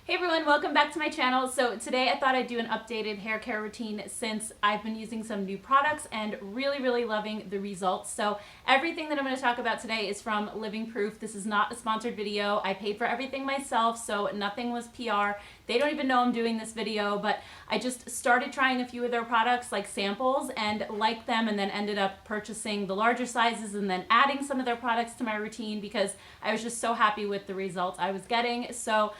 Hey everyone, welcome back to my channel. So today I thought I'd do an updated hair care routine since I've been using some new products and really loving the results. So everything that I'm going to talk about today is from Living Proof. This is not a sponsored video. I paid for everything myself, so nothing was PR. They don't even know I'm doing this video, but I just started trying a few of their products like samples and liked them, and then ended up purchasing the larger sizes and then adding some of their products to my routine because I was just so happy with the results I was getting. So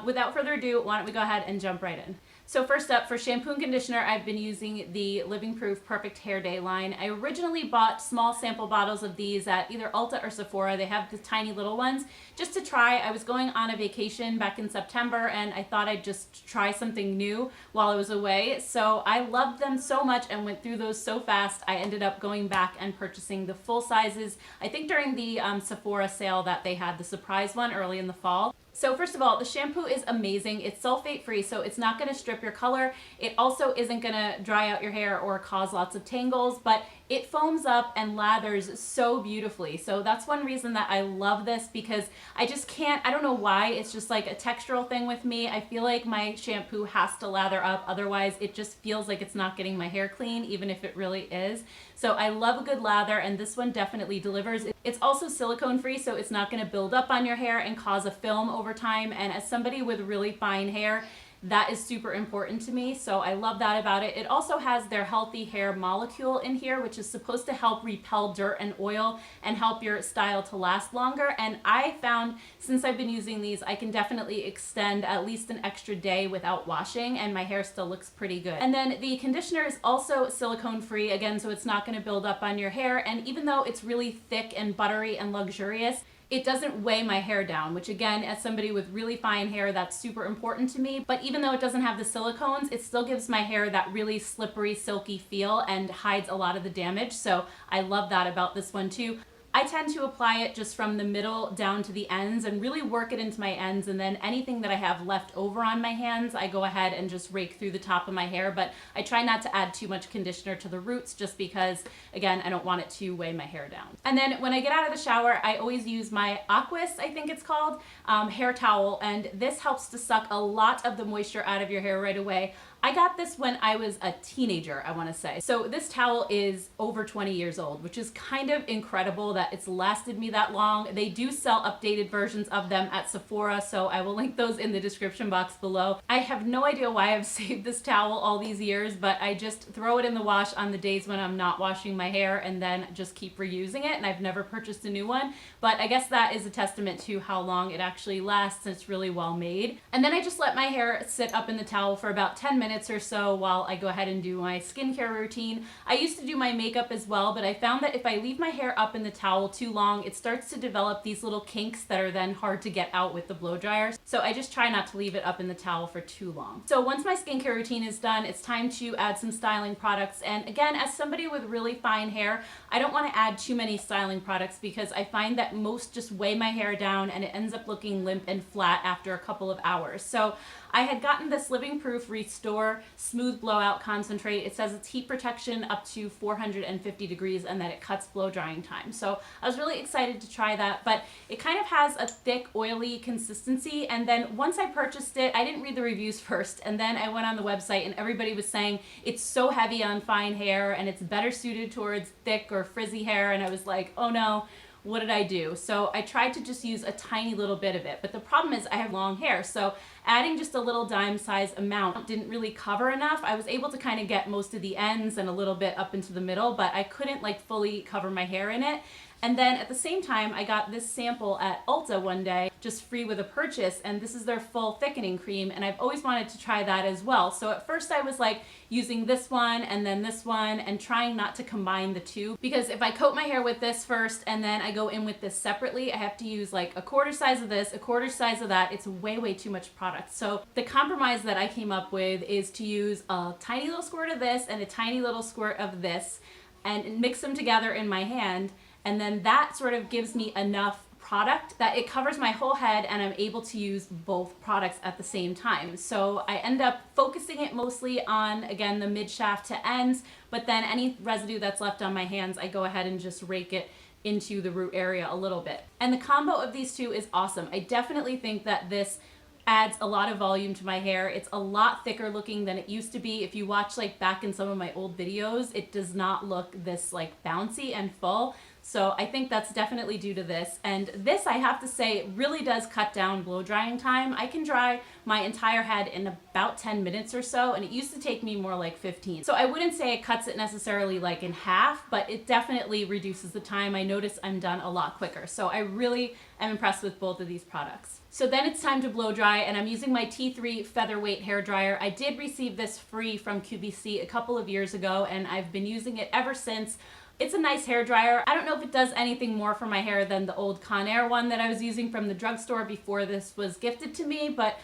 without further ado, why don't we go ahead and jump right in. So first up, for shampoo and conditioner, I've been using the Living Proof Perfect Hair Day line. I originally bought small sample bottles of these at either Ulta or Sephora. They have the tiny little ones just to try. I was going on a vacation back in September and I thought I'd just try something new while I was away. So I loved them so much and went through those so fast. I ended up going back and purchasing the full sizes, I think during the Sephora sale that they had, the surprise one early in the fall. So first of all, the shampoo is amazing. It's sulfate free, so it's not going to strip your color. It also isn't going to dry out your hair or cause lots of tangles, but it foams up and lathers so beautifully. So that's one reason that I love this, because I just can't, I don't know why, it's just like a textural thing with me. I feel like my shampoo has to lather up, otherwise it just feels like it's not getting my hair clean, even if it really is. So I love a good lather, and this one definitely delivers. It's also silicone free, so it's not going to build up on your hair and cause a film over time. And as somebody with really fine hair, that is super important to me, so I love that about it. It also has their healthy hair molecule in here, which is supposed to help repel dirt and oil and help your style to last longer. And I found, since I've been using these, I can definitely extend at least an extra day without washing, and my hair still looks pretty good. And then the conditioner is also silicone free, again, so it's not going to build up on your hair. And even though it's really thick and buttery and luxurious, it doesn't weigh my hair down, which again, as somebody with really fine hair, that's super important to me. But even though it doesn't have the silicones, it still gives my hair that really slippery, silky feel and hides a lot of the damage. So I love that about this one too. I tend to apply it just from the middle down to the ends and really work it into my ends, and then anything that I have left over on my hands, I go ahead and just rake through the top of my hair. But I try not to add too much conditioner to the roots, just because, again, I don't want it to weigh my hair down. And then when I get out of the shower, I always use my Aquis, I think it's called, hair towel, and this helps to suck a lot of the moisture out of your hair right away. I got this when I was a teenager, I want to say. So this towel is over 20 years old, which is kind of incredible that it's lasted me that long. They do sell updated versions of them at Sephora, so I will link those in the description box below. I have no idea why I've saved this towel all these years, but I just throw it in the wash on the days when I'm not washing my hair and then just keep reusing it, and I've never purchased a new one. But I guess that is a testament to how long it actually lasts, and it's really well made. And then I just let my hair sit up in the towel for about 10 minutes or so while I go ahead and do my skincare routine. I used to do my makeup as well, but I found that if I leave my hair up in the towel too long, it starts to develop these little kinks that are then hard to get out with the blow dryer. So I just try not to leave it up in the towel for too long. So once my skincare routine is done, it's time to add some styling products. And again, as somebody with really fine hair, I don't want to add too many styling products because I find that most just weigh my hair down and it ends up looking limp and flat after a couple of hours. So I had gotten this Living Proof Restore Smooth Blowout Concentrate. It says it's heat protection up to 450 degrees and that it cuts blow drying time. So I was really excited to try that, but it kind of has a thick, oily consistency. And then once I purchased it, I didn't read the reviews first, and then I went on the website and everybody was saying it's so heavy on fine hair and it's better suited towards thick or frizzy hair. And I was like, oh no, what did I do? So I tried to just use a tiny little bit of it, but the problem is I have long hair, so adding just a little dime size amount didn't really cover enough. I was able to kind of get most of the ends and a little bit up into the middle, but I couldn't like fully cover my hair in it. And then at the same time, I got this sample at Ulta one day, just free with a purchase, and this is their full thickening cream, and I've always wanted to try that as well. So at first I was like using this one and then this one and trying not to combine the two, because if I coat my hair with this first and then I go in with this separately, I have to use like a quarter size of this, a quarter size of that. It's way too much product. So the compromise that I came up with is to use a tiny little squirt of this and a tiny little squirt of this and mix them together in my hand. And then that sort of gives me enough product that it covers my whole head and I'm able to use both products at the same time. So I end up focusing it mostly on, again, the mid shaft to ends, but then any residue that's left on my hands, I go ahead and just rake it into the root area a little bit. And the combo of these two is awesome. I definitely think that this adds a lot of volume to my hair. It's a lot thicker looking than it used to be. If you watch like back in some of my old videos, it does not look this like bouncy and full. So I think that's definitely due to this. And this, I have to say, really does cut down blow drying time. I can dry my entire head in about 10 minutes or so, and it used to take me more like 15. So I wouldn't say it cuts it necessarily like in half, but it definitely reduces the time. I notice I'm done a lot quicker. So I really am impressed with both of these products. So then it's time to blow dry, and I'm using my T3 Featherweight hair dryer. I did receive this free from QVC a couple of years ago, and I've been using it ever since. It's a nice hair dryer. I don't know if it does anything more for my hair than the old Conair one that I was using from the drugstore before this was gifted to me, but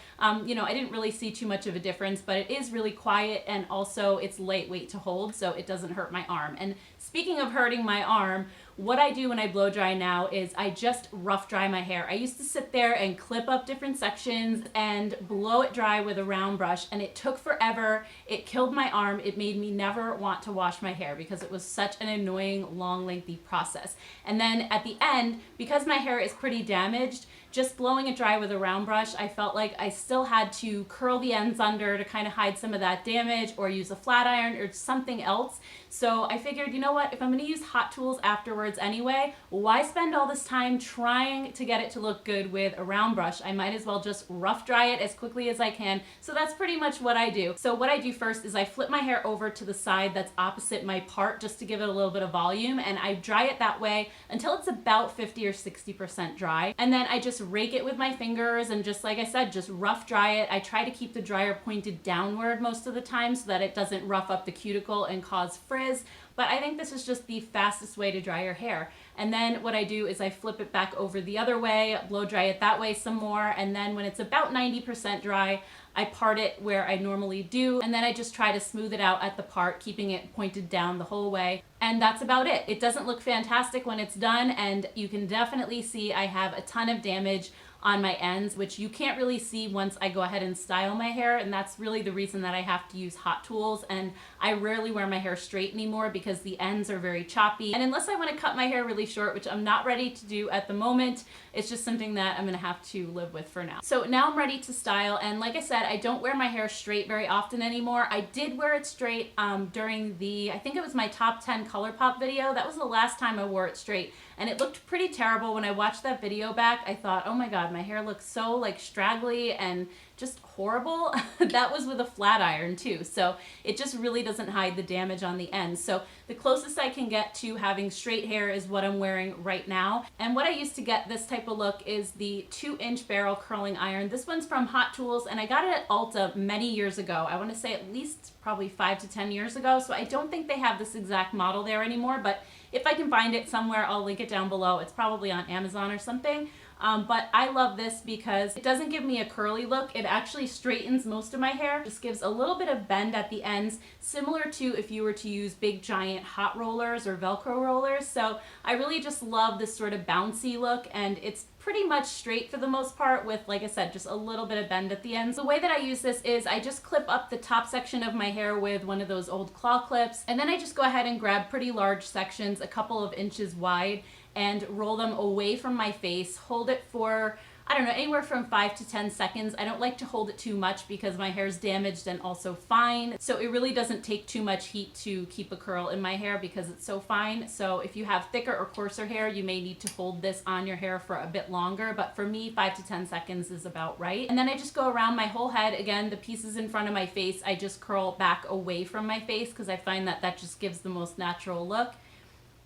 you know, I didn't really see too much of a difference, but it is really quiet, and also it's lightweight to hold, so it doesn't hurt my arm. And speaking of hurting my arm, what I do when I blow dry now is I just rough dry my hair. I used to sit there and clip up different sections and blow it dry with a round brush, and it took forever. It killed my arm. It made me never want to wash my hair because it was such an annoying, long, lengthy process. And then at the end, because my hair is pretty damaged, just blowing it dry with a round brush, I felt like I still had to curl the ends under to kind of hide some of that damage, or use a flat iron or something else. So I figured, you know what, if I'm going to use hot tools afterwards anyway, why spend all this time trying to get it to look good with a round brush? I might as well just rough dry it as quickly as I can. So that's pretty much what I do. So what I do first is I flip my hair over to the side that's opposite my part just to give it a little bit of volume, and I dry it that way until it's about 50 or 60% dry. And then I just rake it with my fingers and, just like I said, just rough dry it. I try to keep the dryer pointed downward most of the time so that it doesn't rough up the cuticle and cause frizz, but I think this is just the fastest way to dry your hair. And then what I do is I flip it back over the other way, blow dry it that way some more, and then when it's about 90% dry, I part it where I normally do, and then I just try to smooth it out at the part, keeping it pointed down the whole way. And that's about it. It doesn't look fantastic when it's done, and you can definitely see I have a ton of damage on my ends, which you can't really see once I go ahead and style my hair, and that's really the reason that I have to use hot tools. And I rarely wear my hair straight anymore because the ends are very choppy, and unless I want to cut my hair really short, which I'm not ready to do at the moment, it's just something that I'm gonna have to live with for now. So now I'm ready to style, and like I said, I don't wear my hair straight very often anymore. I did wear it straight during the, I think it was my top 10 ColourPop video. That was the last time I wore it straight, and it looked pretty terrible. When I watched that video back, I thought, oh my god, my hair looks so like straggly and just horrible. That was with a flat iron too, so it just really doesn't hide the damage on the ends. So the closest I can get to having straight hair is what I'm wearing right now. And what I use to get this type of look is the 2-inch barrel curling iron. This one's from Hot Tools, and I got it at Ulta many years ago. I want to say at least probably 5 to 10 years ago, so I don't think they have this exact model there anymore, but if I can find it somewhere, I'll link it down below. It's probably on Amazon or something. But I love this because it doesn't give me a curly look. It actually straightens most of my hair. Just gives a little bit of bend at the ends, similar to if you were to use big giant hot rollers or Velcro rollers. So I really just love this sort of bouncy look, and it's pretty much straight for the most part with, like I said, just a little bit of bend at the ends. The way that I use this is I just clip up the top section of my hair with one of those old claw clips, and then I just go ahead and grab pretty large sections, a couple of inches wide, and roll them away from my face. Hold it for, I don't know, anywhere from 5 to 10 seconds. I don't like to hold it too much because my hair's damaged and also fine. So it really doesn't take too much heat to keep a curl in my hair because it's so fine. So if you have thicker or coarser hair, you may need to hold this on your hair for a bit longer. But for me, 5 to 10 seconds is about right. And then I just go around my whole head. Again, the pieces in front of my face, I just curl back away from my face because I find that that just gives the most natural look.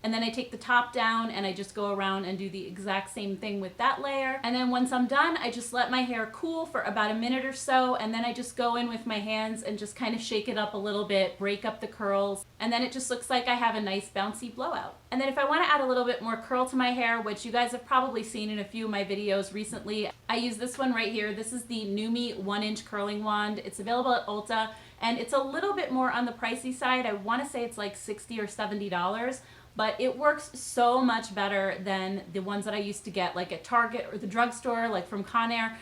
And then I take the top down and I just go around and do the exact same thing with that layer. And then once I'm done, I just let my hair cool for about a minute or so, and then I just go in with my hands and just kind of shake it up a little bit, break up the curls, and then it just looks like I have a nice bouncy blowout. And then if I want to add a little bit more curl to my hair, which you guys have probably seen in a few of my videos recently, I use this one right here. This is the Numi 1-inch curling wand. It's available at Ulta, and it's a little bit more on the pricey side. I want to say it's like $60 or $70. But it works so much better than the ones that I used to get like at Target or the drugstore, like from Conair.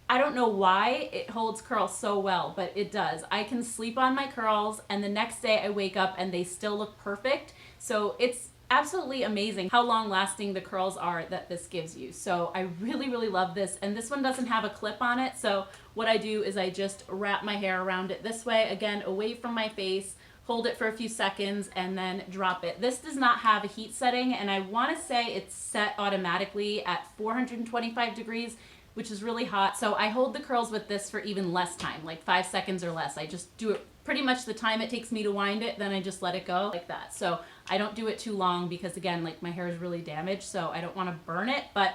I don't know why it holds curls so well, but it does. I can sleep on my curls, and the next day I wake up and they still look perfect. So it's absolutely amazing how long lasting the curls are that this gives you. So I really, really love this. And this one doesn't have a clip on it. So what I do is I just wrap my hair around it this way, again, away from my face, hold it for a few seconds, and then drop it. This does not have a heat setting, and I want to say it's set automatically at 425 degrees, which is really hot. So I hold the curls with this for even less time, like 5 seconds or less. I just do it pretty much the time it takes me to wind it, then I just let it go like that. So I don't do it too long because, again, like my hair is really damaged, so I don't want to burn it, but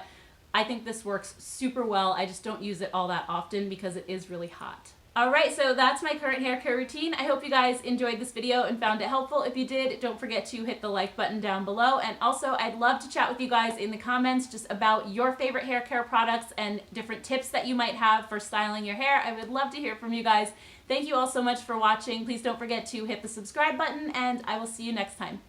I think this works super well. I just don't use it all that often because it is really hot. All right, so that's my current hair care routine. I hope you guys enjoyed this video and found it helpful. If you did, don't forget to hit the like button down below. And also, I'd love to chat with you guys in the comments just about your favorite hair care products and different tips that you might have for styling your hair. I would love to hear from you guys. Thank you all so much for watching. Please don't forget to hit the subscribe button, and I will see you next time.